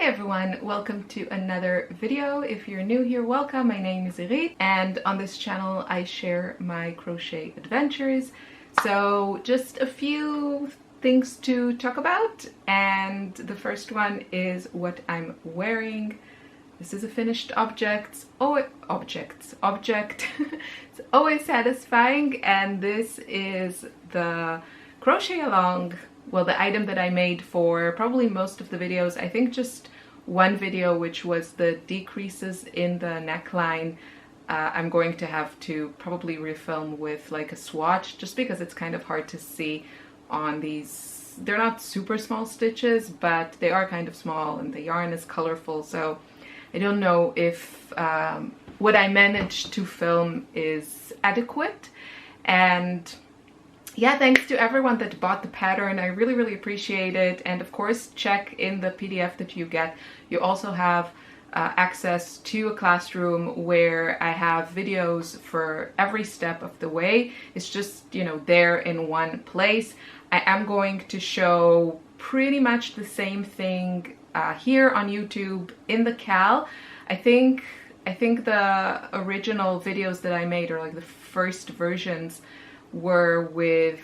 everyone, welcome to another video. If you're new here, welcome. My name is Irit, and on this channel I share my crochet adventures. So just a few things to talk about, and the first one is what I'm wearing. This is a finished object. It's always satisfying, and this is the crochet along, well, the item that I made for probably most of the videos. I think just one video, which was the decreases in the neckline. I'm going to have to probably refilm with like a swatch, just because it's kind of hard to see on these. They're not super small stitches, but they are kind of small, and the yarn is colorful, so I don't know if what I managed to film is adequate. And yeah, thanks to everyone that bought the pattern. I really appreciate it. And of course, check in the PDF that you get. You also have access to a classroom where I have videos for every step of the way. It's just, you know, there in one place. I am going to show pretty much the same thing here on YouTube in the Cal. I think the original videos that I made, or like the first versions, were with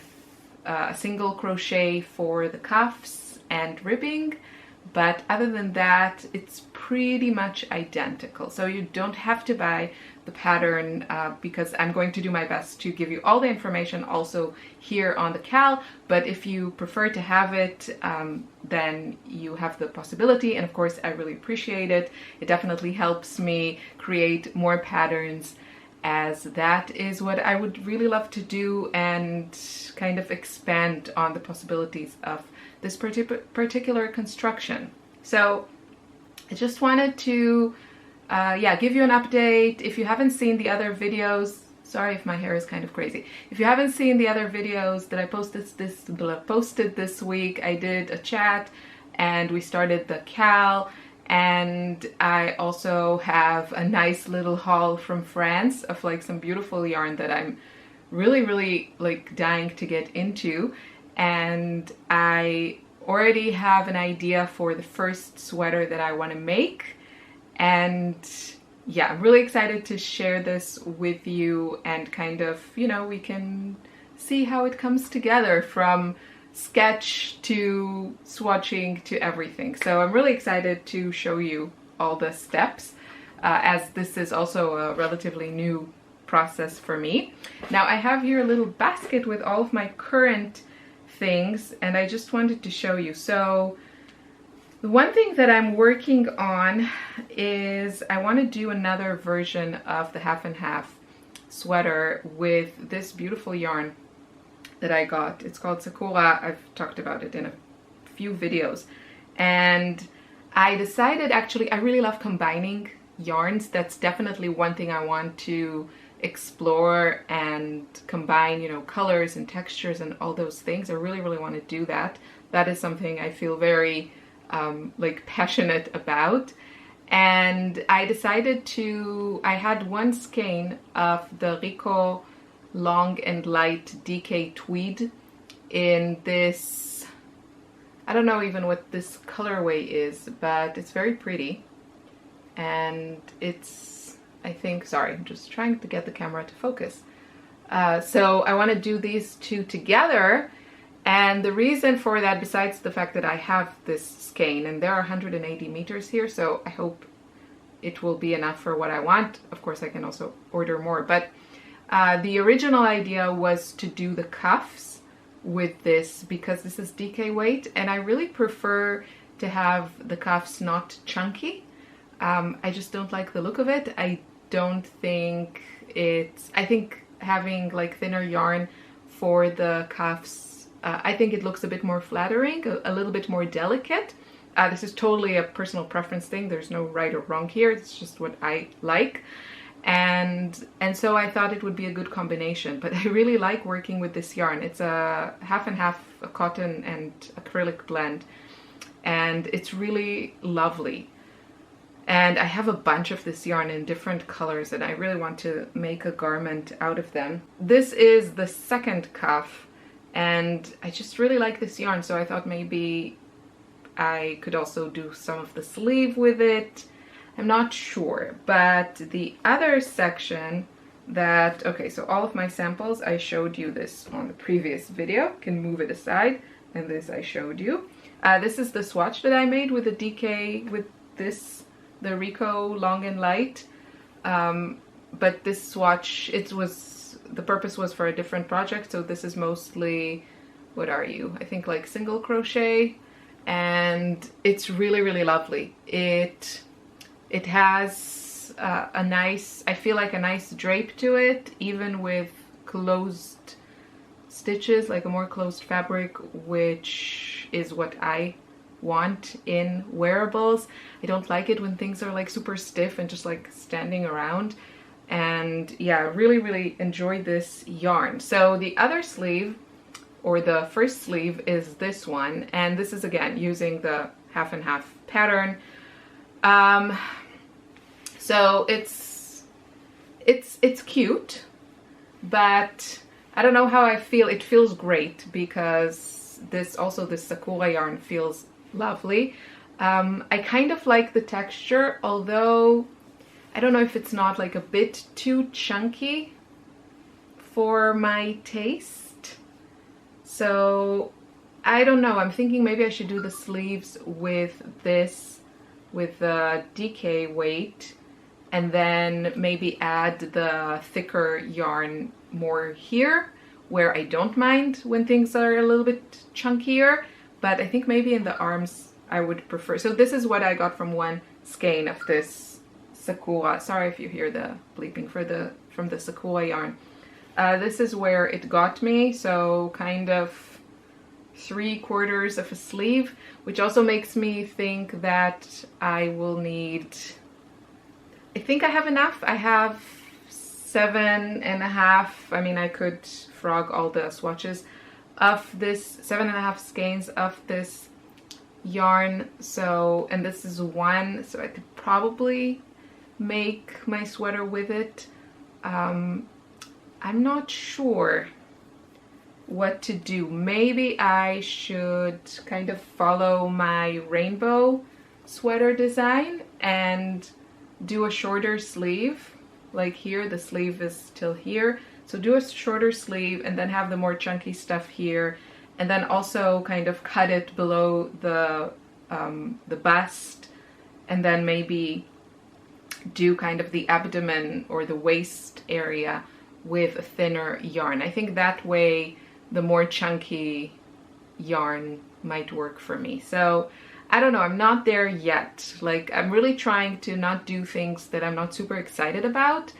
a single crochet for the cuffs and ribbing, but other than that it's pretty much identical. So you don't have to buy the pattern because I'm going to do my best to give you all the information also here on the Cal. But if you prefer to have it, then you have the possibility, and of course I really appreciate it. It definitely helps me create more patterns, as that is what I would really love to do, and kind of expand on the possibilities of this particular construction. So I just wanted to give you an update. If you haven't seen the other videos, sorry if my hair is kind of crazy. If you haven't seen the other videos that I posted this week, I did a chat and we started the Cal. And I also have a nice little haul from France of like some beautiful yarn that I'm really like dying to get into. And I already have an idea for the first sweater that I want to make. And yeah, I'm really excited to share this with you, and kind of, you know, we can see how it comes together from sketch to swatching to everything. So I'm really excited to show you all the steps, as this is also a relatively new process for me. Now I have here a little basket with all of my current things, and I just wanted to show you. So the one thing that I'm working on is I want to do another version of the half and half sweater with this beautiful yarn that I got. It's called Sakura. I've talked about it in a few videos, and I decided, actually I really love combining yarns. That's definitely one thing I want to explore and combine, you know, colors and textures and all those things. I really want to do that. That is something I feel very like passionate about. And I decided to, I had one skein of the Rico long and light DK tweed in this, I don't know even what this colorway is, but it's very pretty. And it's, I think, sorry, I'm just trying to get the camera to focus. So I want to do these two together, and the reason for that, besides the fact that I have this skein, and there are 180 meters here, so I hope it will be enough for what I want. Of course I can also order more, but the original idea was to do the cuffs with this, because this is DK weight, and I really prefer to have the cuffs not chunky. I just don't like the look of it. I don't think it's, I think having like thinner yarn for the cuffs, I think it looks a bit more flattering, a little bit more delicate. This is totally a personal preference thing. There's no right or wrong here. It's just what I like. And so I thought it would be a good combination, but I really like working with this yarn. It's a half and half, a cotton and acrylic blend, and it's really lovely. And I have a bunch of this yarn in different colors, and I really want to make a garment out of them. This is the second cuff, and I just really like this yarn, so I thought maybe I could also do some of the sleeve with it. I'm not sure, but the other section that, okay, so all of my samples, I showed you this on the previous video, can move it aside, and this I showed you. This is the swatch that I made with the DK, with this, the Rico Long and Light, but this swatch, the purpose was for a different project, so this is mostly, what are you? I think like single crochet, and it's really, really lovely. It has a nice, I feel like a nice drape to it, even with closed stitches, like a more closed fabric, which is what I want in wearables. I don't like it when things are like super stiff and just like standing around. And yeah, really, really enjoy this yarn. So the other sleeve, or the first sleeve, is this one, and this is again using the half and half pattern. So it's cute, but I don't know how I feel. It feels great because this Sakura yarn feels lovely. I kind of like the texture, although I don't know if it's not like a bit too chunky for my taste. So I don't know. I'm thinking maybe I should do the sleeves with this, with the DK weight, and then maybe add the thicker yarn more here, where I don't mind when things are a little bit chunkier, but I think maybe in the arms I would prefer. So this is what I got from one skein of this Sakura. Sorry if you hear the bleeping from the Sakura yarn. This is where it got me, so kind of 3/4 of a sleeve, which also makes me think that I will need, I think I have enough. I have 7.5. I mean, I could frog all the swatches of this, 7.5 skeins of this yarn. So, and this is one, so I could probably make my sweater with it. I'm not sure what to do. Maybe I should kind of follow my rainbow sweater design and do a shorter sleeve. Like here, the sleeve is till here. So do a shorter sleeve and then have the more chunky stuff here. And then also kind of cut it below the bust. And then maybe do kind of the abdomen or the waist area with a thinner yarn. I think that way the more chunky yarn might work for me. So I don't know, I'm not there yet. Like, I'm really trying to not do things that I'm not super excited about,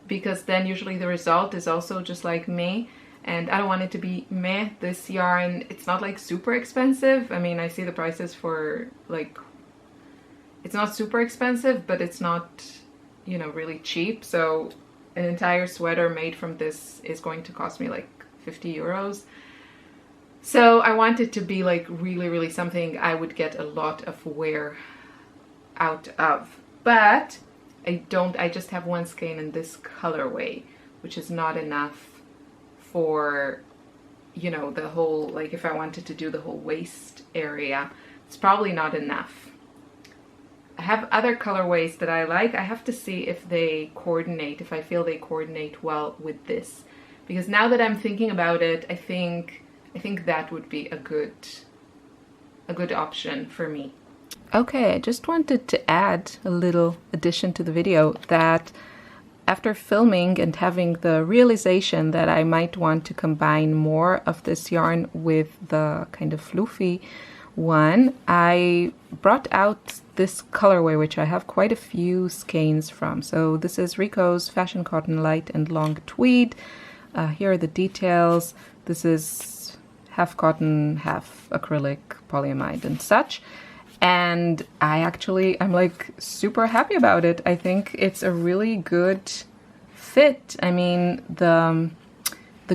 because then usually the result is also just like meh, and I don't want it to be meh. This yarn, it's not like super expensive. I mean, I see the prices for like, it's not super expensive, but it's not, you know, really cheap. So an entire sweater made from this is going to cost me like 50 euros. So I want it to be like really, really something I would get a lot of wear out of. But I just have one skein in this colorway, which is not enough for, you know, the whole, like if I wanted to do the whole waist area, it's probably not enough. I have other colorways that I like. I have to see if they coordinate, if I feel they coordinate well with this. Because now that I'm thinking about it, I think that would be a good option for me. Okay, I just wanted to add a little addition to the video that after filming and having the realization that I might want to combine more of this yarn with the kind of floofy one, I brought out this colorway, which I have quite a few skeins from. So this is Rico's Fashion Cotton Light and Long Tweed. Here are the details. This is half cotton, half acrylic, polyamide and such. And I'm like super happy about it. I think it's a really good fit. I mean, the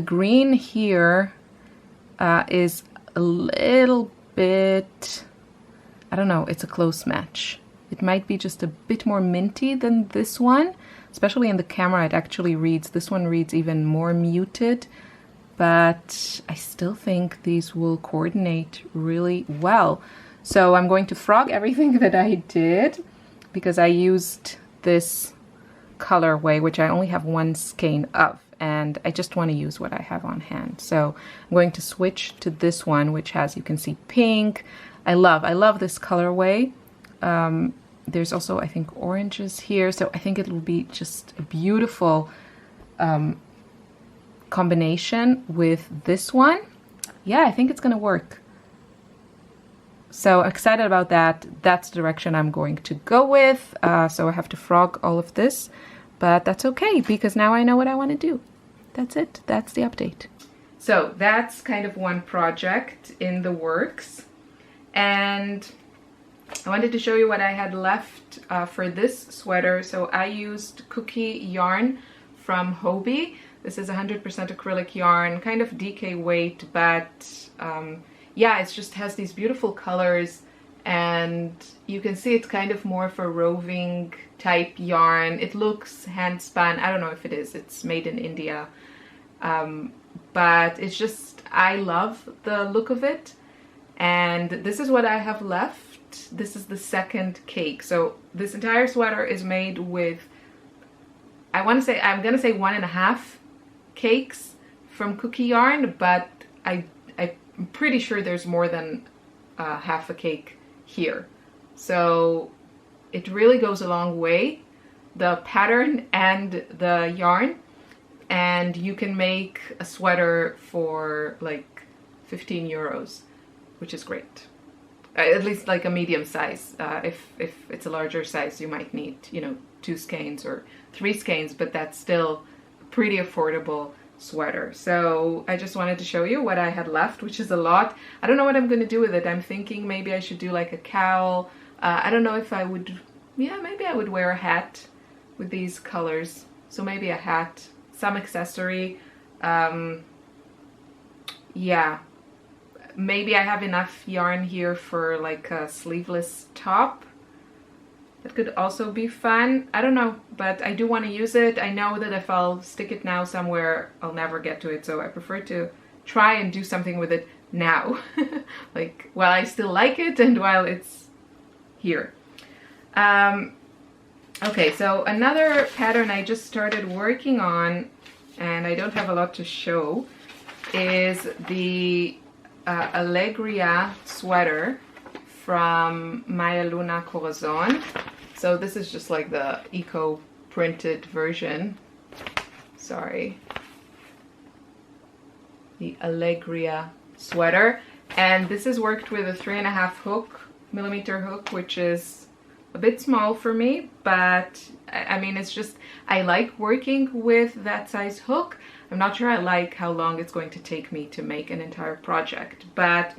green here is a little bit, I don't know, it's a close match. It might be just a bit more minty than this one, especially in the camera. It actually reads, this one reads even more muted, but I still think these will coordinate really well. So I'm going to frog everything that I did because I used this colorway, which I only have one skein of, and I just want to use what I have on hand. So I'm going to switch to this one, which has, you can see, pink. I love this colorway. There's also, I think, oranges here, so I think it will be just a beautiful combination with this one. Yeah, I think it's gonna work. So excited about that. That's the direction I'm going to go with. So I have to frog all of this, but that's okay because now I know what I want to do. That's it. That's the update. So that's kind of one project in the works. And I wanted to show you what I had left for this sweater. So I used cookie yarn from Hobbii. This is 100% acrylic yarn, kind of DK weight, but yeah, it just has these beautiful colors, and you can see it's kind of more of a roving type yarn. It looks hand spun. I don't know if it is. It's made in India. But it's just, I love the look of it. And this is what I have left. This is the second cake. So this entire sweater is made with, I'm gonna say 1.5 cakes from cookie yarn, but I'm pretty sure there's more than half a cake here. So it really goes a long way, the pattern and the yarn, and you can make a sweater for like 15 euros, which is great. At least like a medium size. If it's a larger size, you might need, you know, 2 skeins or 3 skeins, but that's still a pretty affordable sweater. So I just wanted to show you what I had left, which is a lot. I don't know what I'm going to do with it. I'm thinking maybe I should do like a cowl. I don't know if I would, yeah, maybe I would wear a hat with these colors. So maybe a hat, some accessory. Yeah, maybe I have enough yarn here for like a sleeveless top. That could also be fun. I don't know, but I do want to use it. I know that if I'll stick it now somewhere, I'll never get to it. So I prefer to try and do something with it now. Like while I still like it and while it's here. Okay, so another pattern I just started working on, and I don't have a lot to show, is the Allegria sweater from Maya Luna Corazon. So this is just like the eco printed version. Sorry. The Allegria sweater. And this is worked with a 3.5 millimeter hook, which is a bit small for me, but I mean, it's just, I like working with that size hook. I'm not sure I like how long it's going to take me to make an entire project, but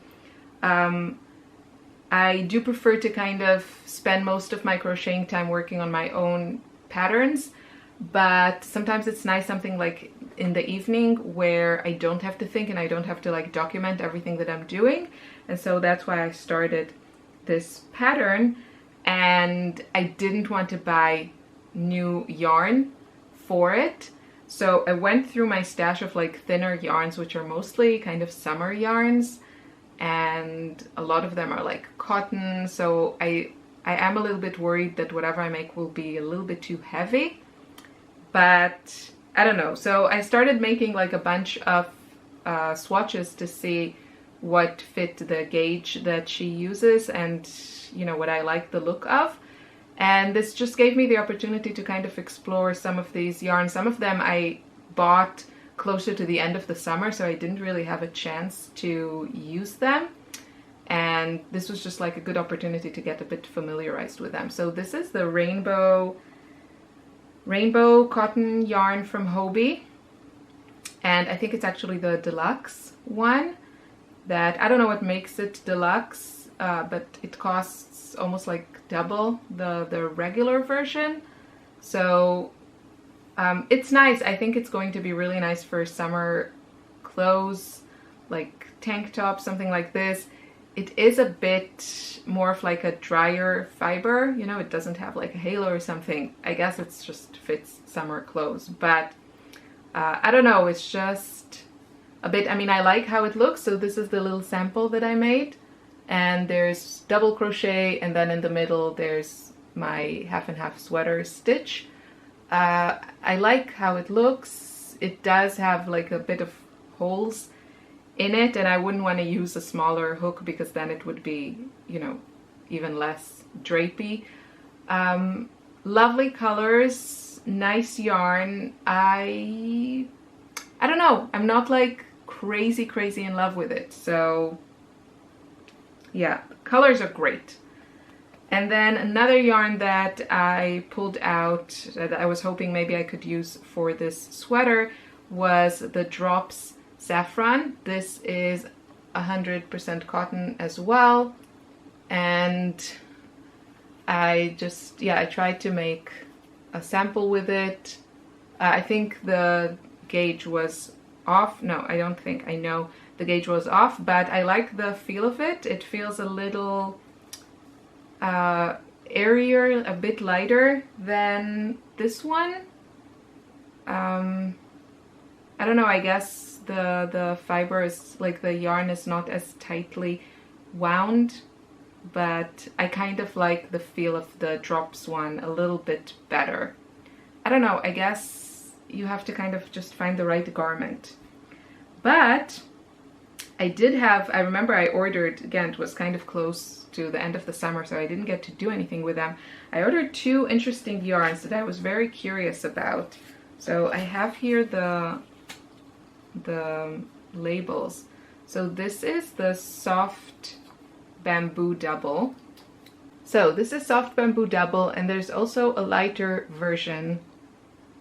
I do prefer to kind of spend most of my crocheting time working on my own patterns, but sometimes it's nice something like in the evening where I don't have to think and I don't have to like document everything that I'm doing. And so that's why I started this pattern, and I didn't want to buy new yarn for it. So I went through my stash of like thinner yarns, which are mostly kind of summer yarns, and a lot of them are like cotton. So I am a little bit worried that whatever I make will be a little bit too heavy, but I don't know. So I started making like a bunch of swatches to see what fit the gauge that she uses and, you know, what I like the look of. And this just gave me the opportunity to kind of explore some of these yarns. Some of them I bought closer to the end of the summer, so I didn't really have a chance to use them. And this was just like a good opportunity to get a bit familiarized with them. So this is the rainbow cotton yarn from Hobbii. And I think it's actually the deluxe one. That, I don't know what makes it deluxe, but it costs almost like double the regular version. So it's nice. I think it's going to be really nice for summer clothes, like tank top, something like this. It is a bit more of like a drier fiber, you know, it doesn't have like a halo or something. I guess it's just fits summer clothes, but I don't know, it's just a bit, I mean, I like how it looks. So this is the little sample that I made. and there's double crochet, and then in the middle there's my half and half sweater stitch. I like how it looks. It does have like a bit of holes in it, and I wouldn't want to use a smaller hook because then it would be, you know, even less drapey. Lovely colors, nice yarn. I don't know, I'm not like crazy in love with it, so yeah, colors are great. And then another yarn that I pulled out that I was hoping maybe I could use for this sweater was the Drops Saffron. This is 100% cotton as well, and I tried to make a sample with it. I think the gauge was off. No, I don't think. I know the gauge was off, but I like the feel of it. It feels a little airier, a bit lighter than this one. I don't know, I guess the fiber is like, the yarn is not as tightly wound, but I kind of like the feel of the Drops one a little bit better. I don't know, I guess you have to kind of just find the right garment. But I remember I ordered, again, it was kind of close to the end of the summer, so I didn't get to do anything with them. I ordered two interesting yarns that I was very curious about. So I have here the labels. So this is the Soft Bamboo Double. So this is Soft Bamboo Double, and there's also a lighter version,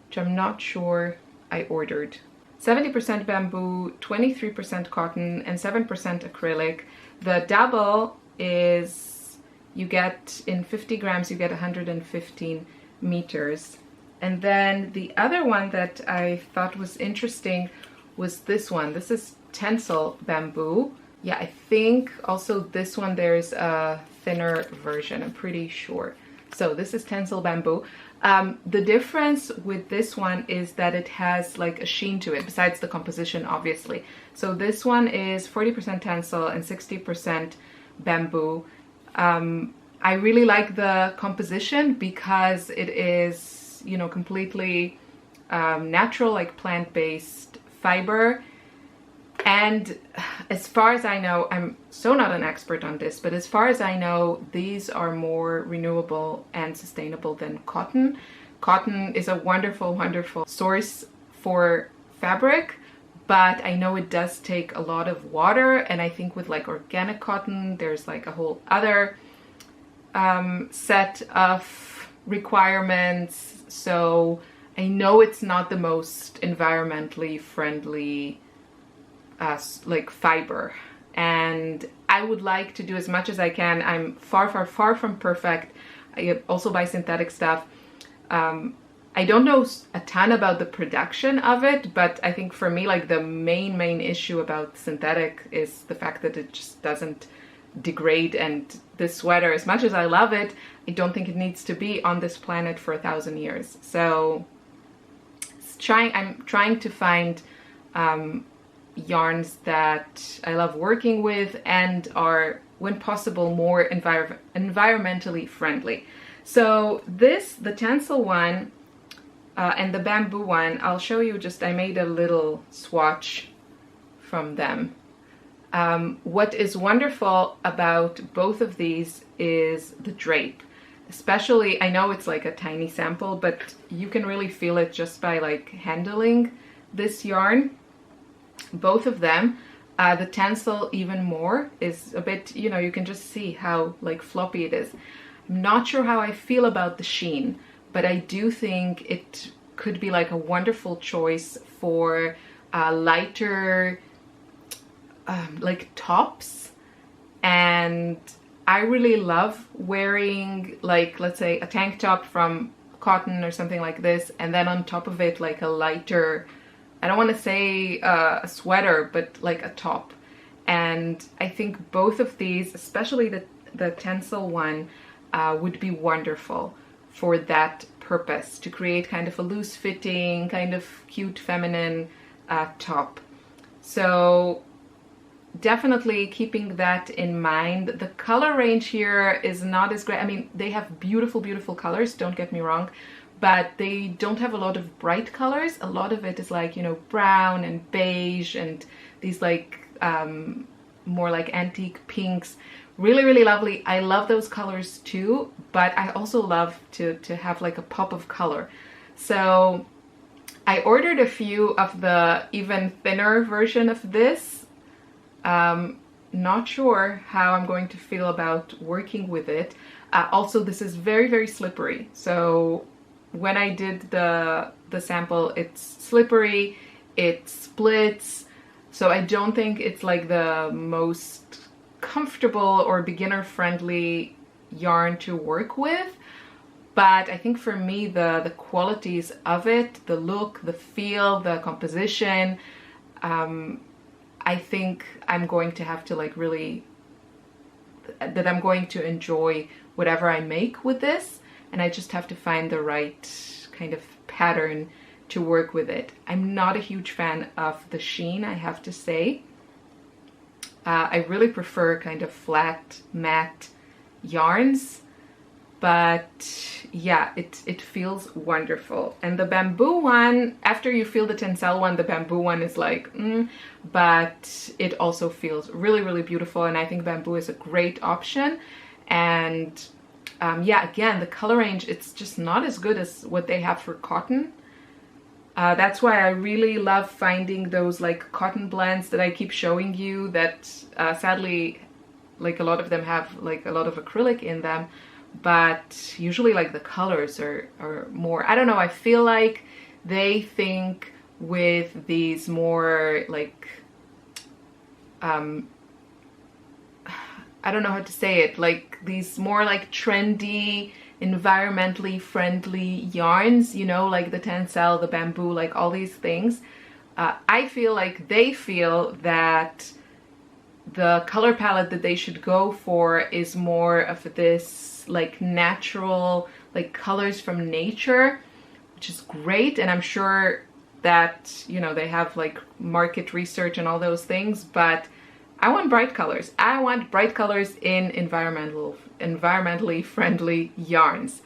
which I'm not sure I ordered. 70% bamboo, 23% cotton, and 7% acrylic. The double is, you get in 50 grams, you get 115 meters. And then the other one that I thought was interesting was this one. This is Tencel Bamboo. Yeah, I think also this one there's a thinner version, I'm pretty sure. So this is Tencel Bamboo. The difference with this one is that it has like a sheen to it, besides the composition, obviously. So this one is 40% Tencel and 60% bamboo. I really like the composition because it is, you know, completely natural, like plant-based fiber. And as far as I know, I'm so not an expert on this, but as far as I know, these are more renewable and sustainable than cotton. Cotton is a wonderful, wonderful source for fabric, but I know it does take a lot of water, and I think with like organic cotton, there's like a whole other set of requirements. So I know it's not the most environmentally friendly like fiber, and I would like to do as much as I can. I'm far from perfect. I also buy synthetic stuff. I don't know a ton about the production of it, but I think for me, like the main issue about synthetic is the fact that it just doesn't degrade. And this sweater, as much as I love it, I don't think it needs to be on this planet for 1,000 years. So I'm trying to find yarns that I love working with and are, when possible, more environmentally friendly. So the Tencel one and the bamboo one, I'll show you. I made a little swatch from them. What is wonderful about both of these is the drape. Especially, I know it's like a tiny sample, but you can really feel it just by like handling this yarn. Both of them, the Tencel even more, is a bit, you know, you can just see how like floppy it is. I'm not sure how I feel about the sheen, but I do think it could be like a wonderful choice for lighter like tops. And I really love wearing, like, let's say a tank top from cotton or something like this, and then on top of it like a lighter, I don't want to say a sweater, but like a top. And I think both of these, especially the Tencel one, would be wonderful for that purpose, to create kind of a loose fitting, kind of cute feminine top. So definitely keeping that in mind. The color range here is not as great. I mean, they have beautiful, beautiful colors, don't get me wrong, but they don't have a lot of bright colors. A lot of it is like, you know, brown and beige and these like more like antique pinks. Really, really lovely. I love those colors too, but I also love to have like a pop of color. So I ordered a few of the even thinner version of this. Not sure how I'm going to feel about working with it. Also, this is very, very slippery. So when I did the sample, it's slippery, it splits. So I don't think it's like the most comfortable or beginner-friendly yarn to work with. But I think for me, the qualities of it, the look, the feel, the composition, I think I'm going to have to like really, that I'm going to enjoy whatever I make with this, and I just have to find the right kind of pattern to work with it. I'm not a huge fan of the sheen, I have to say. I really prefer kind of flat matte yarns, but yeah, it feels wonderful. And the bamboo one, after you feel the tencel one, the bamboo one is like, but it also feels really, really beautiful. And I think bamboo is a great option. And yeah, again, the color range, it's just not as good as what they have for cotton. That's why I really love finding those like cotton blends that I keep showing you that sadly, like a lot of them have like a lot of acrylic in them. But usually like the colors are more, I don't know, I feel like they think with these more like, I don't know how to say it, like these more like trendy, environmentally friendly yarns, you know, like the tencel, the bamboo, like all these things. I feel like they feel that the color palette that they should go for is more of this like natural, like colors from nature, which is great. And I'm sure that, you know, they have like market research and all those things, but I want bright colors. I want bright colors in environmentally friendly yarns.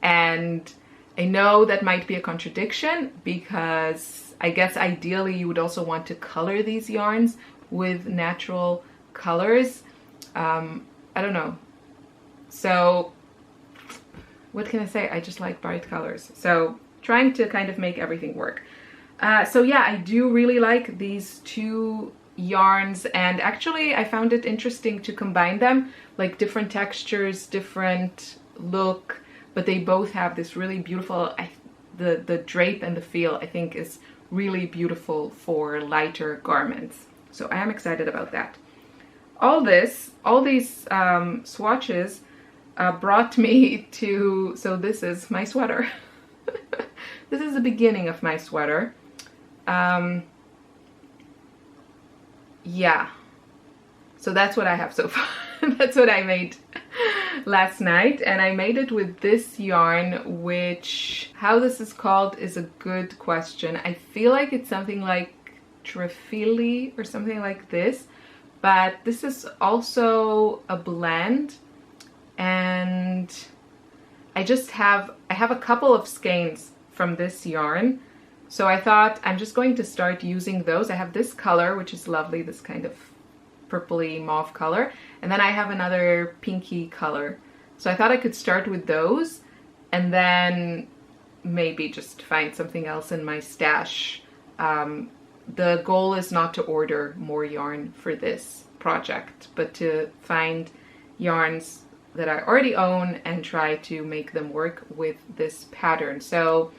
And I know that might be a contradiction, because I guess ideally you would also want to color these yarns with natural colors. I don't know. So what can I say? I just like bright colors. So trying to kind of make everything work. So yeah, I do really like these two yarns, and actually I found it interesting to combine them, like different textures, different look, but they both have this really beautiful, the drape and the feel I think is really beautiful for lighter garments. So I am excited about that. All these swatches brought me to, so this is my sweater. This is the beginning of my sweater. Yeah, so that's what I have so far. That's what I made last night, and I made it with this yarn, which, how this is called is a good question. I feel like it's something like Trifili or something like this, but this is also a blend. And I have a couple of skeins from this yarn, so I thought I'm just going to start using those. I have this color, which is lovely, this kind of purpley mauve color, and then I have another pinky color. So I thought I could start with those and then maybe just find something else in my stash. The goal is not to order more yarn for this project, but to find yarns that I already own and try to make them work with this pattern. So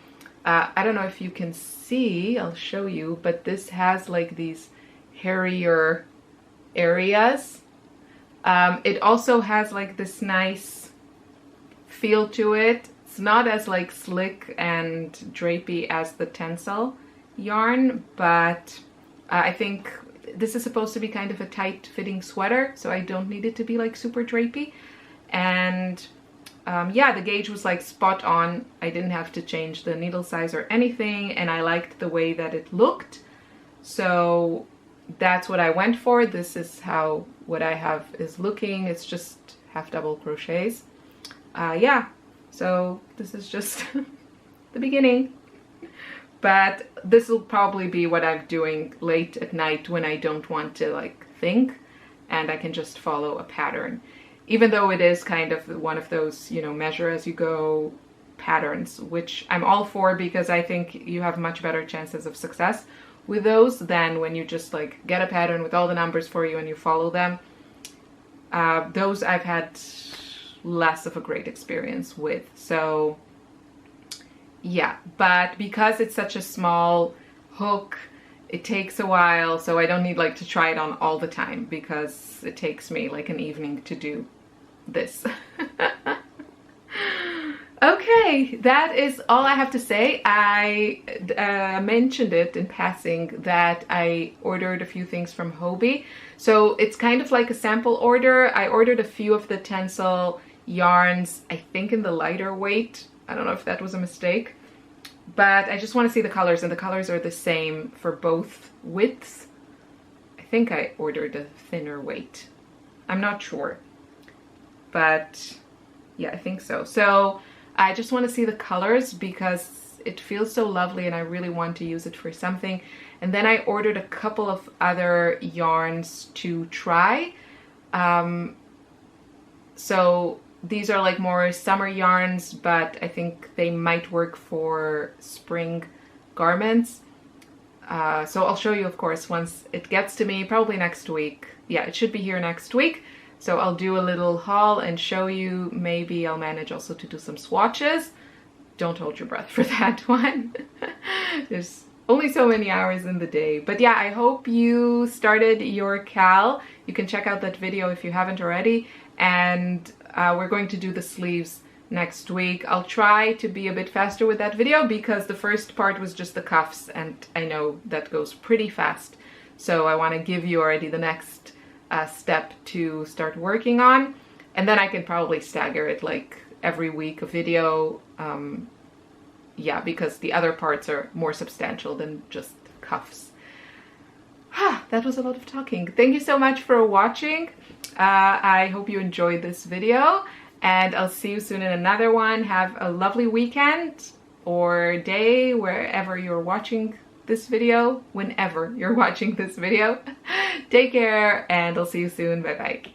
I don't know if you can see, I'll show you, but this has like these hairier areas. It also has like this nice feel to it. It's not as like slick and drapey as the tencel yarn, but I think this is supposed to be kind of a tight fitting sweater, so I don't need it to be like super drapey. And yeah, the gauge was like spot on. I didn't have to change the needle size or anything, and I liked the way that it looked. So that's what I went for. This is how what I have is looking. It's just half double crochets. Yeah, so this is just the beginning. But this will probably be what I'm doing late at night when I don't want to like think, and I can just follow a pattern. Even though it is kind of one of those, you know, measure as you go patterns, which I'm all for because I think you have much better chances of success with those than when you just like get a pattern with all the numbers for you and you follow them. Those I've had less of a great experience with. So yeah, but because it's such a small hook, it takes a while, so I don't need like to try it on all the time because it takes me like an evening to do this. Okay, that is all I have to say. I mentioned it in passing that I ordered a few things from Hobbii. So it's kind of like a sample order. I ordered a few of the Tencel yarns, I think in the lighter weight. I don't know if that was a mistake, but I just want to see the colors, and the colors are the same for both widths. I think I ordered a thinner weight. I'm not sure, but yeah, I think so. So I just want to see the colors because it feels so lovely and I really want to use it for something. And then I ordered a couple of other yarns to try. So these are like more summer yarns, but I think they might work for spring garments. So I'll show you, of course, once it gets to me, probably next week. Yeah, it should be here next week. So I'll do a little haul and show you. Maybe I'll manage also to do some swatches. Don't hold your breath for that one. There's only so many hours in the day. But yeah, I hope you started your cal. You can check out that video if you haven't already. And we're going to do the sleeves next week. I'll try to be a bit faster with that video because the first part was just the cuffs and I know that goes pretty fast. So I want to give you already the next step to start working on, and then I can probably stagger it like every week a video. Yeah, because the other parts are more substantial than just cuffs. That was a lot of talking. Thank you so much for watching. I hope you enjoyed this video, and I'll see you soon in another one. Have a lovely weekend or day wherever you're watching this video, whenever you're watching this video. Take care, and I'll see you soon. Bye bye.